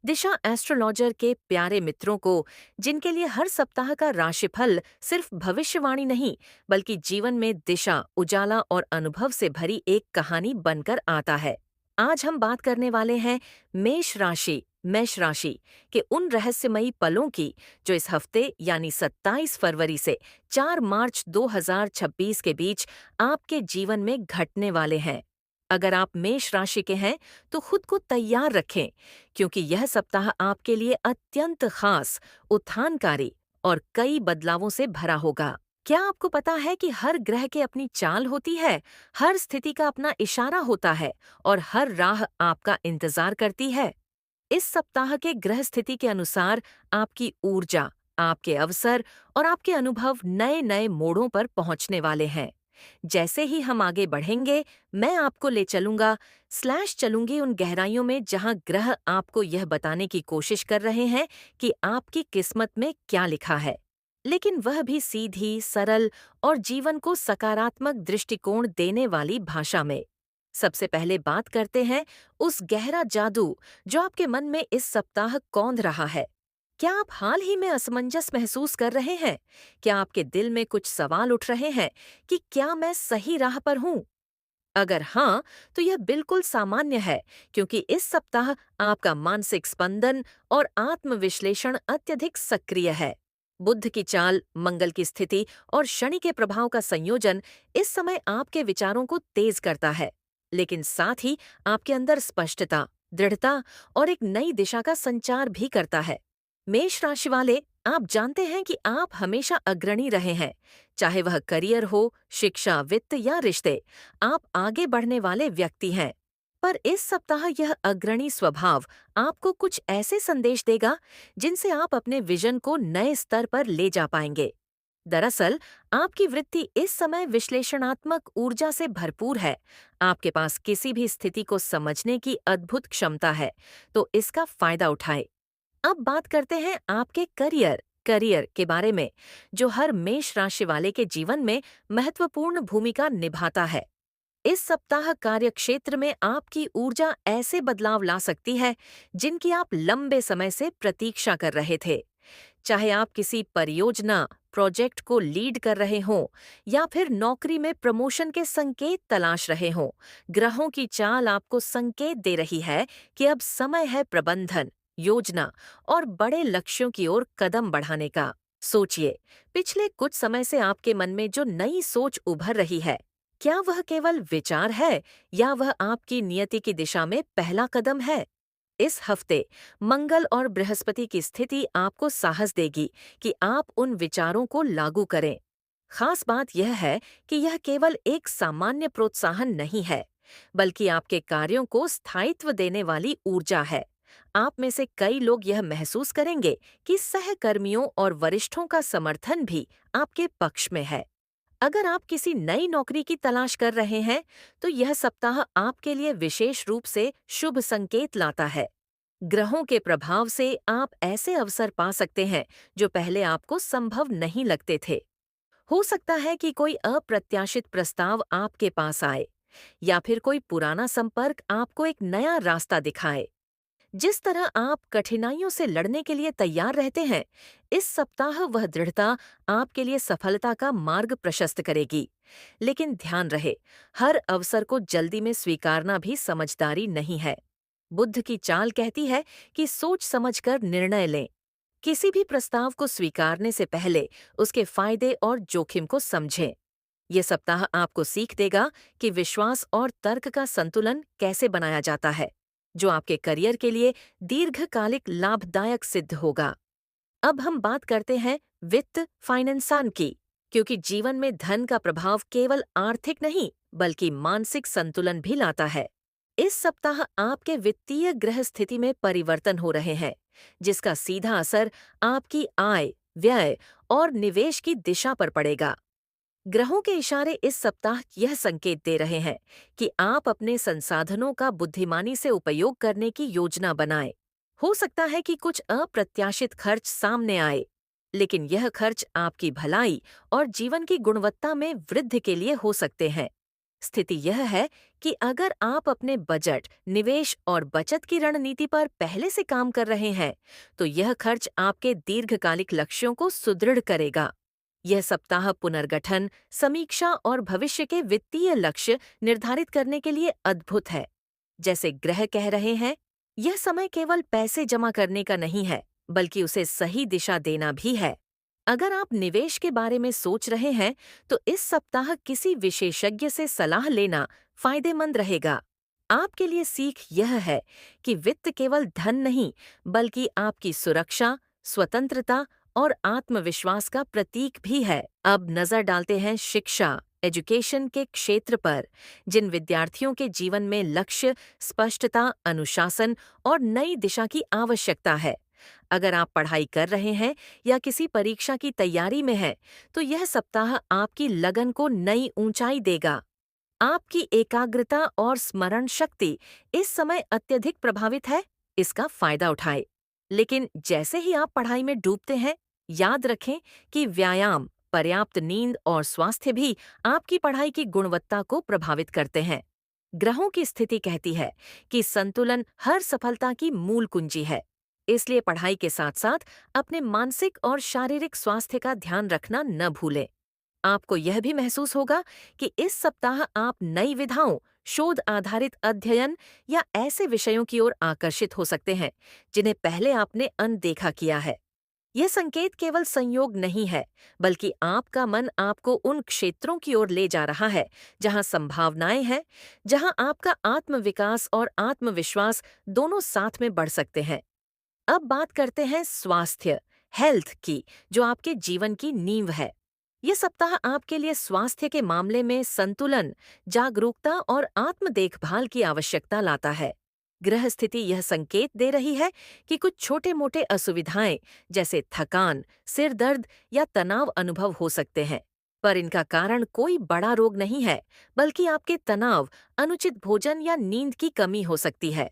दिशा astrologer के प्यारे मित्रों को, जिनके लिए हर सप्ताह का राशिफल सिर्फ भविष्यवाणी नहीं बल्कि जीवन में दिशा, उजाला और अनुभव से भरी एक कहानी बनकर आता है। आज हम बात करने वाले हैं मेष राशि के उन रहस्यमयी पलों की जो इस हफ्ते यानी 27 फरवरी से 4 मार्च 2026 के बीच आपके जीवन में घटने वाले हैं। अगर आप मेष राशि के हैं तो खुद को तैयार रखें, क्योंकि यह सप्ताह आपके लिए अत्यंत खास, उत्थानकारी और कई बदलावों से भरा होगा। क्या आपको पता है कि हर ग्रह की अपनी चाल होती है, हर स्थिति का अपना इशारा होता है और हर राह आपका इंतजार करती है? इस सप्ताह के ग्रह स्थिति के अनुसार आपकी ऊर्जा, आपके अवसर और आपके अनुभव नए नए मोड़ों पर पहुंचने वाले हैं। जैसे ही हम आगे बढ़ेंगे, मैं आपको ले चलूंगी उन गहराइयों में जहां ग्रह आपको यह बताने की कोशिश कर रहे हैं कि आपकी किस्मत में क्या लिखा है, लेकिन वह भी सीधी, सरल और जीवन को सकारात्मक दृष्टिकोण देने वाली भाषा में। सबसे पहले बात करते हैं उस गहरा जादू जो आपके मन में इस सप्ताह कौंध रहा है। क्या आप हाल ही में असमंजस महसूस कर रहे हैं? क्या आपके दिल में कुछ सवाल उठ रहे हैं कि क्या मैं सही राह पर हूँ? अगर हाँ, तो यह बिल्कुल सामान्य है, क्योंकि इस सप्ताह आपका मानसिक स्पंदन और आत्मविश्लेषण अत्यधिक सक्रिय है। बुध की चाल, मंगल की स्थिति और शनि के प्रभाव का संयोजन इस समय आपके विचारों को तेज करता है, लेकिन साथ ही आपके अंदर स्पष्टता, दृढ़ता और एक नई दिशा का संचार भी करता है। मेष राशि वाले, आप जानते हैं कि आप हमेशा अग्रणी रहे हैं, चाहे वह करियर हो, शिक्षा, वित्त या रिश्ते। आप आगे बढ़ने वाले व्यक्ति हैं। पर इस सप्ताह यह अग्रणी स्वभाव आपको कुछ ऐसे संदेश देगा जिनसे आप अपने विजन को नए स्तर पर ले जा पाएंगे। दरअसल, आपकी वृत्ति इस समय विश्लेषणात्मक ऊर्जा से भरपूर है। आपके पास किसी भी स्थिति को समझने की अद्भुत क्षमता है, तो इसका फायदा उठाएं। अब बात करते हैं आपके करियर के बारे में, जो हर मेष राशि वाले के जीवन में महत्वपूर्ण भूमिका निभाता है। इस सप्ताह कार्यक्षेत्र में आपकी ऊर्जा ऐसे बदलाव ला सकती है जिनकी आप लंबे समय से प्रतीक्षा कर रहे थे। चाहे आप किसी परियोजना, प्रोजेक्ट को लीड कर रहे हों या फिर नौकरी में प्रमोशन के संकेत तलाश रहे हों, ग्रहों की चाल आपको संकेत दे रही है कि अब समय है प्रबंधन, योजना और बड़े लक्ष्यों की ओर कदम बढ़ाने का। सोचिए, पिछले कुछ समय से आपके मन में जो नई सोच उभर रही है, क्या वह केवल विचार है या वह आपकी नियति की दिशा में पहला कदम है? इस हफ्ते मंगल और बृहस्पति की स्थिति आपको साहस देगी कि आप उन विचारों को लागू करें। खास बात यह है कि यह केवल एक सामान्य प्रोत्साहन नहीं है, बल्कि आपके कार्यों को स्थायित्व देने वाली ऊर्जा है। आप में से कई लोग यह महसूस करेंगे कि सहकर्मियों और वरिष्ठों का समर्थन भी आपके पक्ष में है। अगर आप किसी नई नौकरी की तलाश कर रहे हैं, तो यह सप्ताह आपके लिए विशेष रूप से शुभ संकेत लाता है। ग्रहों के प्रभाव से आप ऐसे अवसर पा सकते हैं जो पहले आपको संभव नहीं लगते थे। हो सकता है कि कोई अप्रत्याशित प्रस्ताव आपके पास आए या फिर कोई पुराना संपर्क आपको एक नया रास्ता दिखाए। जिस तरह आप कठिनाइयों से लड़ने के लिए तैयार रहते हैं, इस सप्ताह वह दृढ़ता आपके लिए सफलता का मार्ग प्रशस्त करेगी। लेकिन ध्यान रहे, हर अवसर को जल्दी में स्वीकारना भी समझदारी नहीं है। बुद्ध की चाल कहती है कि सोच समझकर निर्णय लें। किसी भी प्रस्ताव को स्वीकारने से पहले उसके फायदे और जोखिम को समझें। ये सप्ताह आपको सीख देगा कि विश्वास और तर्क का संतुलन कैसे बनाया जाता है, जो आपके करियर के लिए दीर्घकालिक लाभदायक सिद्ध होगा। अब हम बात करते हैं वित्त फाइनेंसान की, क्योंकि जीवन में धन का प्रभाव केवल आर्थिक नहीं बल्कि मानसिक संतुलन भी लाता है। इस सप्ताह आपके वित्तीय ग्रह स्थिति में परिवर्तन हो रहे हैं, जिसका सीधा असर आपकी आय, व्यय और निवेश की दिशा पर पड़ेगा। ग्रहों के इशारे इस सप्ताह यह संकेत दे रहे हैं कि आप अपने संसाधनों का बुद्धिमानी से उपयोग करने की योजना बनाएं। हो सकता है कि कुछ अप्रत्याशित खर्च सामने आए, लेकिन यह खर्च आपकी भलाई और जीवन की गुणवत्ता में वृद्धि के लिए हो सकते हैं। स्थिति यह है कि अगर आप अपने बजट, निवेश और बचत की रणनीति पर पहले से काम कर रहे हैं, तो यह खर्च आपके दीर्घकालिक लक्ष्यों को सुदृढ़ करेगा। यह सप्ताह पुनर्गठन, समीक्षा और भविष्य के वित्तीय लक्ष्य निर्धारित करने के लिए अद्भुत है। जैसे ग्रह कह रहे हैं, यह समय केवल पैसे जमा करने का नहीं है, बल्कि उसे सही दिशा देना भी है। अगर आप निवेश के बारे में सोच रहे हैं, तो इस सप्ताह किसी विशेषज्ञ से सलाह लेना फायदेमंद रहेगा। आपके लिए सीख यह है कि वित्त केवल धन नहीं, बल्कि आपकी सुरक्षा, स्वतंत्रता और आत्मविश्वास का प्रतीक भी है। अब नजर डालते हैं शिक्षा, एजुकेशन के क्षेत्र पर, जिन विद्यार्थियों के जीवन में लक्ष्य, स्पष्टता, अनुशासन और नई दिशा की आवश्यकता है। अगर आप पढ़ाई कर रहे हैं या किसी परीक्षा की तैयारी में हैं, तो यह सप्ताह आपकी लगन को नई ऊंचाई देगा। आपकी एकाग्रता और स्मरण शक्ति इस समय अत्यधिक प्रभावित है, इसका फायदा उठाएं। लेकिन जैसे ही आप पढ़ाई में डूबते हैं, याद रखें कि व्यायाम, पर्याप्त नींद और स्वास्थ्य भी आपकी पढ़ाई की गुणवत्ता को प्रभावित करते हैं। ग्रहों की स्थिति कहती है कि संतुलन हर सफलता की मूल कुंजी है। इसलिए पढ़ाई के साथ साथ अपने मानसिक और शारीरिक स्वास्थ्य का ध्यान रखना न भूलें। आपको यह भी महसूस होगा कि इस सप्ताह आप नई विधाओं, शोध आधारित अध्ययन या ऐसे विषयों की ओर आकर्षित हो सकते हैं जिन्हें पहले आपने अनदेखा किया है। यह संकेत केवल संयोग नहीं है, बल्कि आपका मन आपको उन क्षेत्रों की ओर ले जा रहा है जहां संभावनाएं हैं, जहां आपका आत्मविकास और आत्मविश्वास दोनों साथ में बढ़ सकते हैं। अब बात करते हैं स्वास्थ्य, हेल्थ की, जो आपके जीवन की नींव है। ये सप्ताह आपके लिए स्वास्थ्य के मामले में संतुलन, जागरूकता और आत्म देखभाल की आवश्यकता लाता है। ग्रह स्थिति यह संकेत दे रही है कि कुछ छोटे-मोटे असुविधाएं जैसे थकान, सिर दर्द या तनाव अनुभव हो सकते हैं, पर इनका कारण कोई बड़ा रोग नहीं है, बल्कि आपके तनाव, अनुचित भोजन या नींद की कमी हो सकती है।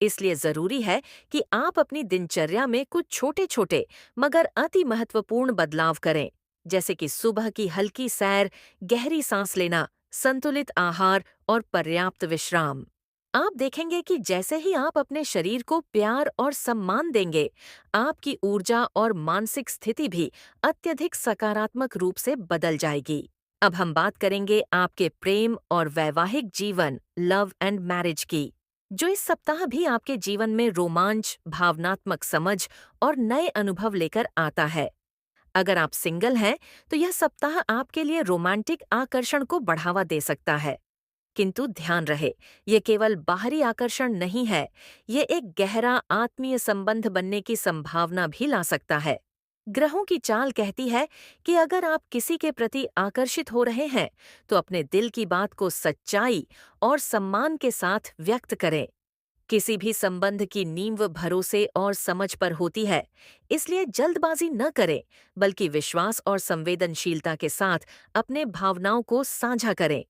इसलिए जरूरी है कि आप अपनी दिनचर्या में कुछ छोटे-छोटे मगर अति महत्वपूर्ण बदलाव करें, जैसे कि सुबह की हल्की सैर, गहरी सांस लेना, संतुलित आहार और पर्याप्त विश्राम। आप देखेंगे कि जैसे ही आप अपने शरीर को प्यार और सम्मान देंगे, आपकी ऊर्जा और मानसिक स्थिति भी अत्यधिक सकारात्मक रूप से बदल जाएगी। अब हम बात करेंगे आपके प्रेम और वैवाहिक जीवन, लव एंड मैरिज की, जो इस सप्ताह भी आपके जीवन में रोमांच, भावनात्मक समझ और नए अनुभव लेकर आता है। अगर आप सिंगल हैं, तो यह सप्ताह आपके लिए रोमांटिक आकर्षण को बढ़ावा दे सकता है। किंतु ध्यान रहे, ये केवल बाहरी आकर्षण नहीं है, ये एक गहरा आत्मीय संबंध बनने की संभावना भी ला सकता है। ग्रहों की चाल कहती है कि अगर आप किसी के प्रति आकर्षित हो रहे हैं, तो अपने दिल की बात को सच्चाई और सम्मान के साथ व्यक्त करें। किसी भी संबंध की नींव भरोसे और समझ पर होती है, इसलिए जल्दबाजी न करें, बल्कि विश्वास और संवेदनशीलता के साथ अपने भावनाओं को साझा करें।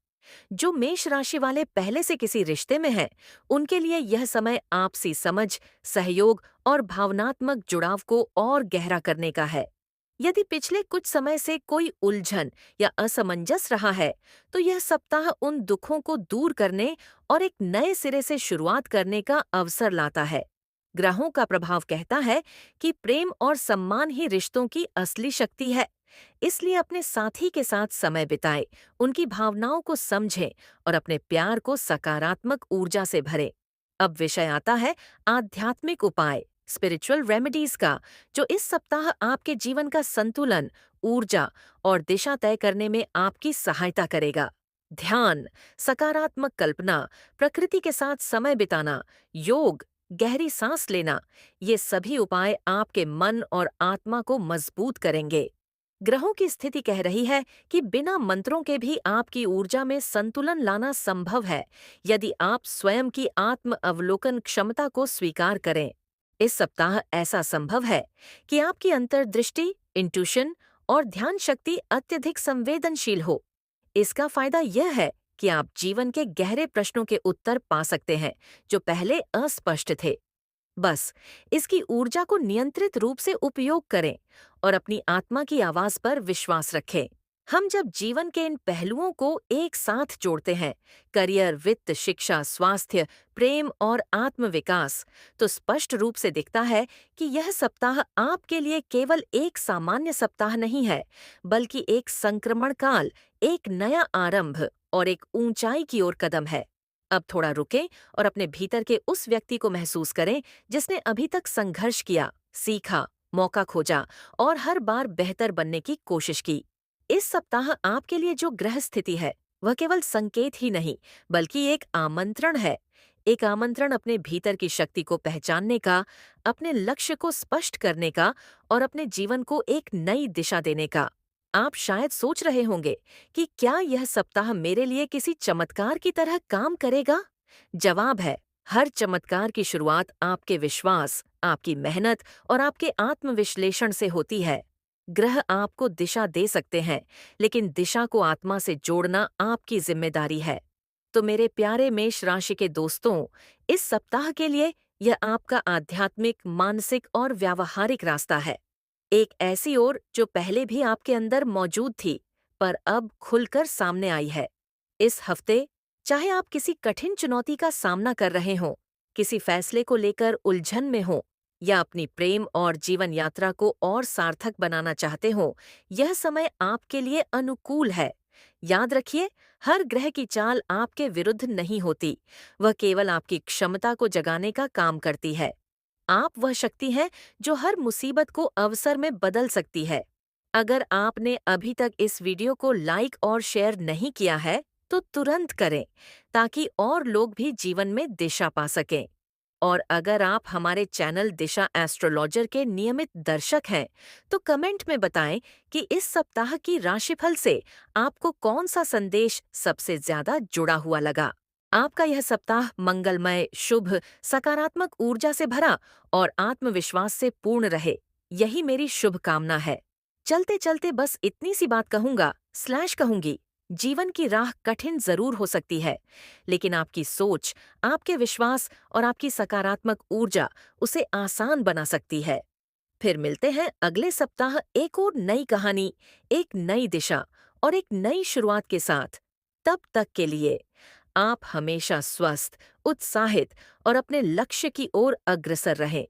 जो मेष राशि वाले पहले से किसी रिश्ते में हैं, उनके लिए यह समय आपसी समझ, सहयोग और भावनात्मक जुड़ाव को और गहरा करने का है। यदि पिछले कुछ समय से कोई उलझन या असमंजस रहा है, तो यह सप्ताह उन दुखों को दूर करने और एक नए सिरे से शुरुआत करने का अवसर लाता है। ग्रहों का प्रभाव कहता है कि प्रेम और सम्मान ही रिश्तों की असली शक्ति है। इसलिए अपने साथी के साथ समय बिताएं, उनकी भावनाओं को समझें और अपने प्यार को सकारात्मक ऊर्जा से भरें। अब विषय आता है आध्यात्मिक उपाय, स्पिरिचुअल रेमेडीज का, जो इस सप्ताह आपके जीवन का संतुलन, ऊर्जा और दिशा तय करने में आपकी सहायता करेगा। ध्यान, सकारात्मक कल्पना, प्रकृति के साथ समय बिताना, योग, गहरी सांस लेना, ये सभी उपाय आपके मन और आत्मा को मजबूत करेंगे। ग्रहों की स्थिति कह रही है कि बिना मंत्रों के भी आपकी ऊर्जा में संतुलन लाना संभव है, यदि आप स्वयं की आत्म अवलोकन क्षमता को स्वीकार करें। इस सप्ताह ऐसा संभव है कि आपकी अंतर्दृष्टि, इंट्यूशन और ध्यान शक्ति अत्यधिक संवेदनशील हो। इसका फायदा यह है कि आप जीवन के गहरे प्रश्नों के उत्तर पा सकते हैं, जो पहले अस्पष्ट थे। बस इसकी ऊर्जा को नियंत्रित रूप से उपयोग करें और अपनी आत्मा की आवाज पर विश्वास रखें। हम जब जीवन के इन पहलुओं को एक साथ जोड़ते हैं, करियर, वित्त, शिक्षा, स्वास्थ्य, प्रेम और आत्मविकास, तो स्पष्ट रूप से दिखता है कि यह सप्ताह आपके लिए केवल एक सामान्य सप्ताह नहीं है, बल्कि एक संक्रमण काल, एक नया आरंभ और एक ऊंचाई की ओर कदम है। अब थोड़ा रुकें और अपने भीतर के उस व्यक्ति को महसूस करें जिसने अभी तक संघर्ष किया, सीखा, मौका खोजा और हर बार बेहतर बनने की कोशिश की। इस सप्ताह आपके लिए जो ग्रह स्थिति है, वह केवल संकेत ही नहीं, बल्कि एक आमंत्रण है। एक आमंत्रण अपने भीतर की शक्ति को पहचानने का, अपने लक्ष्य को स्पष्ट करने का और अपने जीवन को एक नई दिशा देने का। आप शायद सोच रहे होंगे कि क्या यह सप्ताह मेरे लिए किसी चमत्कार की तरह काम करेगा? जवाब है, हर चमत्कार की शुरुआत आपके विश्वास, आपकी मेहनत और आपके आत्मविश्लेषण से होती है। ग्रह आपको दिशा दे सकते हैं, लेकिन दिशा को आत्मा से जोड़ना आपकी जिम्मेदारी है। तो मेरे प्यारे मेष राशि के दोस्तों, इस सप्ताह के लिए यह आपका आध्यात्मिक, मानसिक और व्यावहारिक रास्ता है। एक ऐसी ओर जो पहले भी आपके अंदर मौजूद थी, पर अब खुलकर सामने आई है। इस हफ्ते, चाहे आप किसी कठिन चुनौती का सामना कर रहे हों, किसी फैसले को लेकर उलझन में हों, या अपनी प्रेम और जीवन यात्रा को और सार्थक बनाना चाहते हों, यह समय आपके लिए अनुकूल है। याद रखिए, हर ग्रह की चाल आपके विरुद्ध नहीं होती, वह केवल आपकी क्षमता को जगाने का काम करती है। आप वह शक्ति हैं जो हर मुसीबत को अवसर में बदल सकती है। अगर आपने अभी तक इस वीडियो को लाइक और शेयर नहीं किया है, तो तुरंत करें, ताकि और लोग भी जीवन में दिशा पा सकें। और अगर आप हमारे चैनल दिशा एस्ट्रोलॉजर के नियमित दर्शक हैं, तो कमेंट में बताएं कि इस सप्ताह की राशिफल से आपको कौन सा संदेश सबसे ज्यादा जुड़ा हुआ लगा। आपका यह सप्ताह मंगलमय, शुभ, सकारात्मक ऊर्जा से भरा और आत्मविश्वास से पूर्ण रहे, यही मेरी शुभकामना है। चलते चलते बस इतनी सी बात कहूंगा, स्लैश कहूंगी, जीवन की राह कठिन जरूर हो सकती है, लेकिन आपकी सोच, आपके विश्वास और आपकी सकारात्मक ऊर्जा उसे आसान बना सकती है। फिर मिलते हैं अगले सप्ताह एक और नई कहानी, एक नई दिशा और एक नई शुरुआत के साथ। तब तक के लिए आप हमेशा स्वस्थ, उत्साहित और अपने लक्ष्य की ओर अग्रसर रहें।